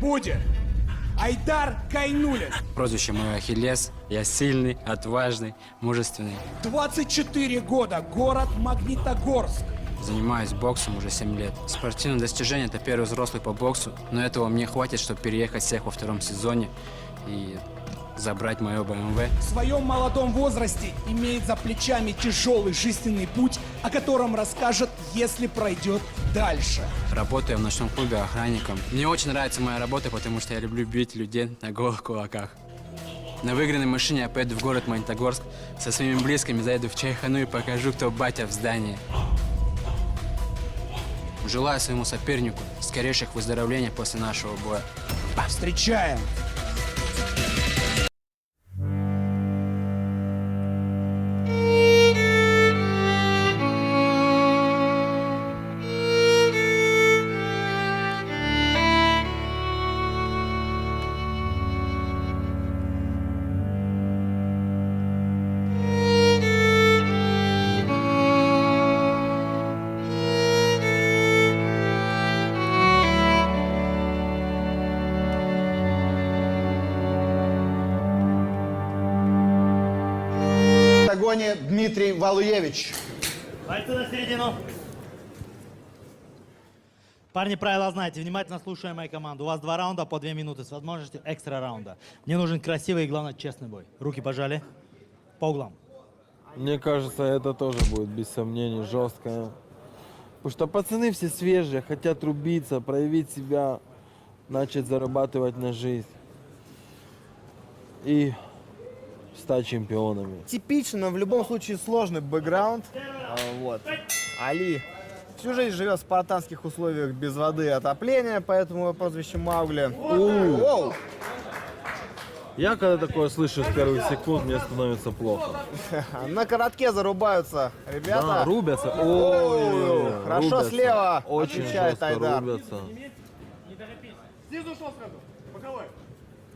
будет Айдар Кайнуллин. Прозвище мое Ахиллес. Я сильный, отважный, мужественный. 24 года, город Магнитогорск. Занимаюсь боксом уже 7 лет. Спортивное достижение – это первый взрослый по боксу, но этого мне хватит, чтобы переехать всех во втором сезоне и забрать мое БМВ. В своем молодом возрасте имеет за плечами тяжелый жизненный путь, о котором расскажет, если пройдет дальше. Работаю в ночном клубе охранником. Мне очень нравится моя работа, потому что я люблю бить людей на голых кулаках. На выигранной машине я поеду в город Магнитогорск, со своими близкими заеду в чайхану и покажу, кто батя в здании. Желаю своему сопернику скорейших выздоровлений после нашего боя. Встречаем. В октагоне Дмитрий Валуевич. Бойцы на середину. Парни, правила знаете. Внимательно слушаем мою команду. У вас 2 раунда по 2 минуты с возможностью экстра раунда. Мне нужен красивый и, главное, честный бой. Руки пожали. По углам. Мне кажется, это тоже будет, без сомнений, жестко. Потому что пацаны все свежие, хотят рубиться, проявить себя, начать зарабатывать на жизнь. И стать чемпионами. Типично, но в любом случае сложный бэкграунд. Вот. Али всю жизнь живет в спартанских условиях без воды и отопления, поэтому его прозвище Маугли. Оу! Я когда такое слышу с первых секунд, мне становится плохо. На коротке зарубаются ребята. Да, рубятся. Ой, хорошо рубятся. слева Очень отвечает жестко Айдар. рубятся.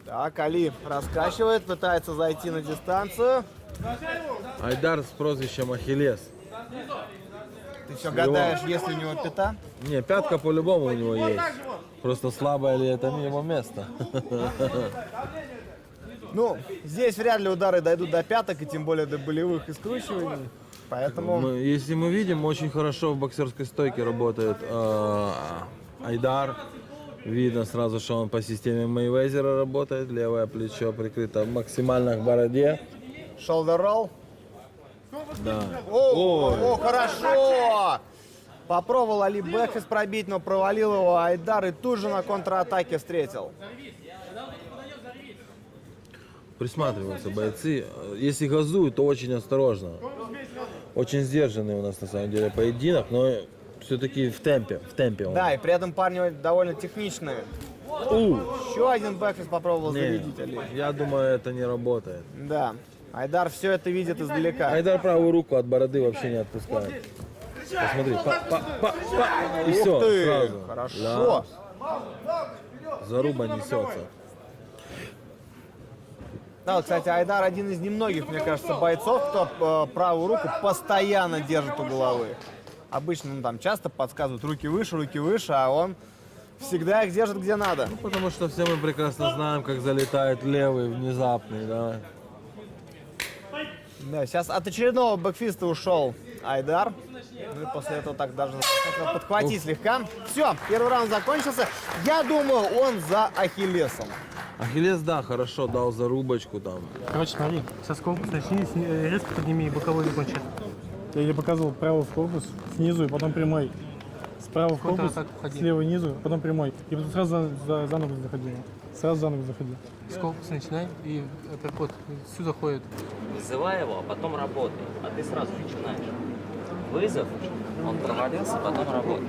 Так, Али раскачивает, пытается зайти на дистанцию. Айдар с прозвищем Ахиллес. Ты все гадаешь, есть ли у него пята? Не, пятка по-любому у него есть. Просто слабое ли это не его место. Ну, здесь вряд ли удары дойдут до пяток, и тем более до болевых и скручиваний. Поэтому... Если мы видим, очень хорошо в боксерской стойке работает Айдар. Видно сразу, что он по системе Мейвезера работает. Левое плечо прикрыто максимально к бороде. Shoulder roll. Да. О, хорошо! Попробовал Али бэкфист пробить, но провалил его Айдар и тут же на контратаке встретил. Присматриваются бойцы. Если газуют, то очень осторожно. Очень сдержанный у нас на самом деле поединок, но все-таки в темпе он. Да, и при этом парни довольно техничные. Еще один бэкфист попробовал зарядить Али. Я думаю, это не работает. Да, Айдар все это видит издалека. Айдар правую руку от бороды вообще не отпускает. Посмотри, и все, Ух ты, сразу. хорошо. Да. Заруба несется. Да, вот, кстати, Айдар один из немногих, мне кажется, бойцов, кто правую руку постоянно держит у головы. Обычно, ну, там часто подсказывают руки выше, а он всегда их держит где надо. Ну, потому что все мы прекрасно знаем, как залетает левый внезапный, да. Да, сейчас от очередного бэкфиста ушел Айдар. Ну и после этого так даже подхватить слегка. Все, первый раунд закончился. Я думаю, он за Ахиллесом. Ахиллес, да, хорошо дал зарубочку там. Короче, смотри, со корпус начни, резко подними боковой закончи. Я тебе показывал право в корпус, снизу и потом прямой. Справа в корпус, слева низу, потом прямой. И потом сразу за ногу заходи. Сразу за ногу заходи. С корпуса начинай, и апперкот всю заходит. Вызывай его, а потом работай. А ты сразу начинаешь. Вызов, он провалился, потом работай.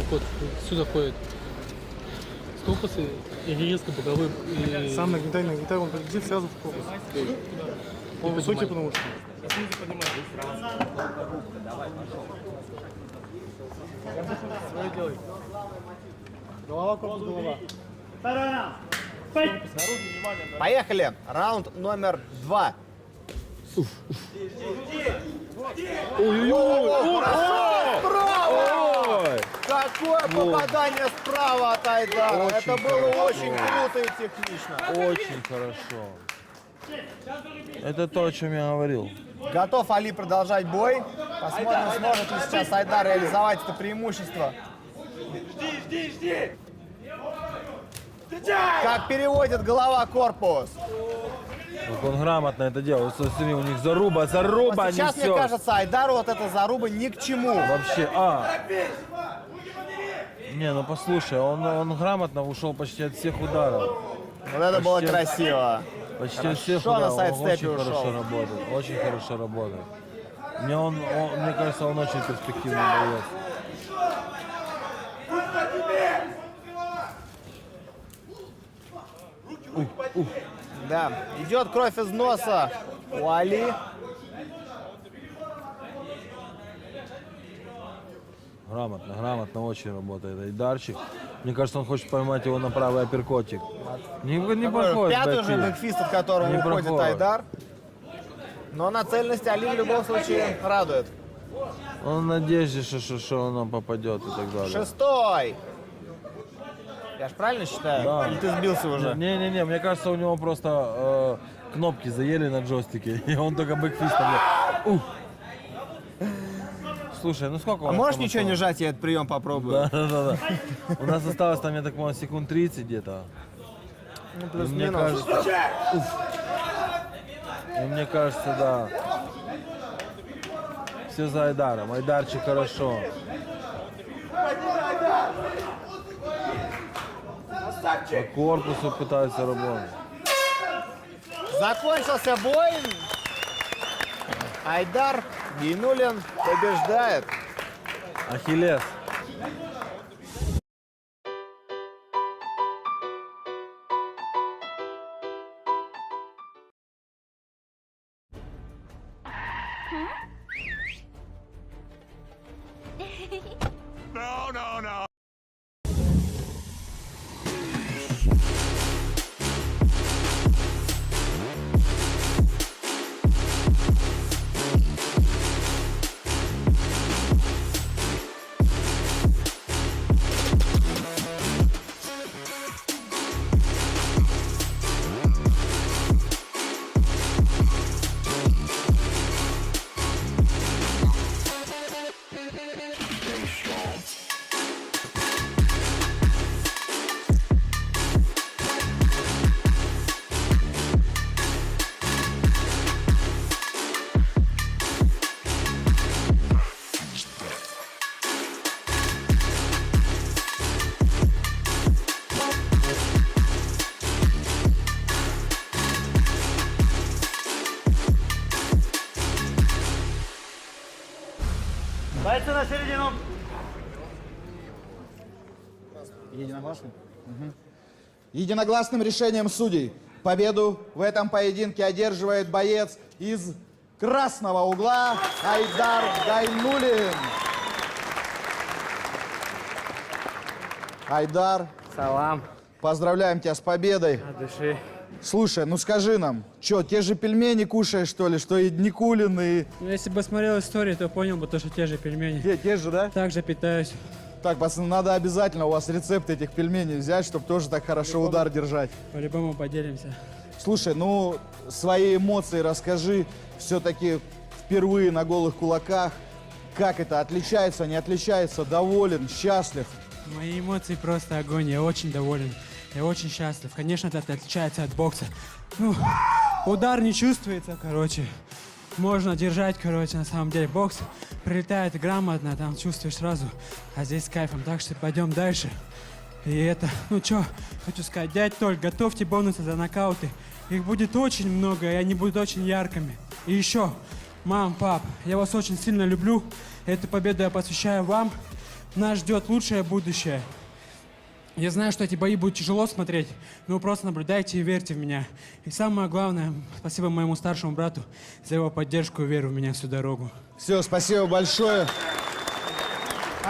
апперкот всю заходит. С корпуса и резко боковой. И... Сам нагнетай, он победит сразу в корпус. Он высокий, потому что. Голова, корпус, голова. Поехали. Раунд номер 2. Ой! Какое попадание справа от Айдара. Очень Это было хорошо. очень круто и технично. Очень хорошо. Это то, о чем я говорил. Готов Али продолжать бой. Посмотрим, сможет ли сейчас Айдар реализовать это преимущество. Как переводит голова корпус. Как он грамотно это делает. Смотри, у них заруба Сейчас, мне несет. кажется, Айдару вот эта заруба ни к чему. Вообще, Не, ну послушай, он грамотно ушел почти от всех ударов. Вот это было Почти- красиво. Почти от всех Хорошо на ударов. Он сайдстепе очень ушел. хорошо работает. Очень хорошо работает. Мне кажется, он очень перспективный боец. Да, идет кровь из носа у Али. Грамотно очень работает Айдарчик. Мне кажется, он хочет поймать его на правый апперкотик. Не проходит. Пятый уже бэкфлип. бэкфист, от которого Не уходит проходит. Айдар. Но нацеленность Али в любом случае радует. Он в надежде, что он попадет и так далее. Шестой. Я ж правильно считаю? Да. Или ты сбился уже? Не, мне кажется, у него просто кнопки заели на джойстике, и он только бэкфистом. Слушай, ну сколько у А нас можешь там ничего не осталось? жать, я этот прием попробую? Да. У нас осталось там, я так понял, секунд 30 где-то. Ну, И плюс-минус. мне кажется, да. Все за Айдаром. Айдарчик хорошо. По корпусу пытается работать. Закончился бой. Айдар Гейнуллин побеждает. Ахиллес. Бойцы на середину. Единогласным? Единогласным решением судей победу в этом поединке одерживает боец из красного угла Айдар Гайнуллин. Айдар, Салам. поздравляем тебя с победой. От души. Слушай, ну скажи нам, что, те же пельмени кушаешь, что ли, что и Никулин, и... Ну, если бы смотрел историю, то понял бы, то, что те же пельмени. Те же, да? Также питаюсь. Так, пацаны, надо обязательно у вас рецепт этих пельменей взять, чтобы тоже так хорошо удар держать. По-любому поделимся. Слушай, ну, свои эмоции расскажи. Все-таки впервые на голых кулаках. Как это? Отличается, не отличается? Доволен, счастлив? Мои эмоции просто огонь. Я очень доволен. Я очень счастлив. Конечно, это отличается от бокса. Ну, удар не чувствуется, короче. Можно держать, короче, на самом деле. Бокс прилетает грамотно, там чувствуешь сразу. А здесь с кайфом. Так что пойдем дальше. И это, ну что, хочу сказать, дядь Толь, готовьте бонусы за нокауты. Их будет очень много, и они будут очень яркими. И еще, мам, пап, я вас очень сильно люблю. Эту победу я посвящаю вам. Нас ждет лучшее будущее. Я знаю, что эти бои будут тяжело смотреть, но вы просто наблюдайте и верьте в меня. И самое главное, спасибо моему старшему брату за его поддержку и веру в меня всю дорогу. Все, спасибо большое.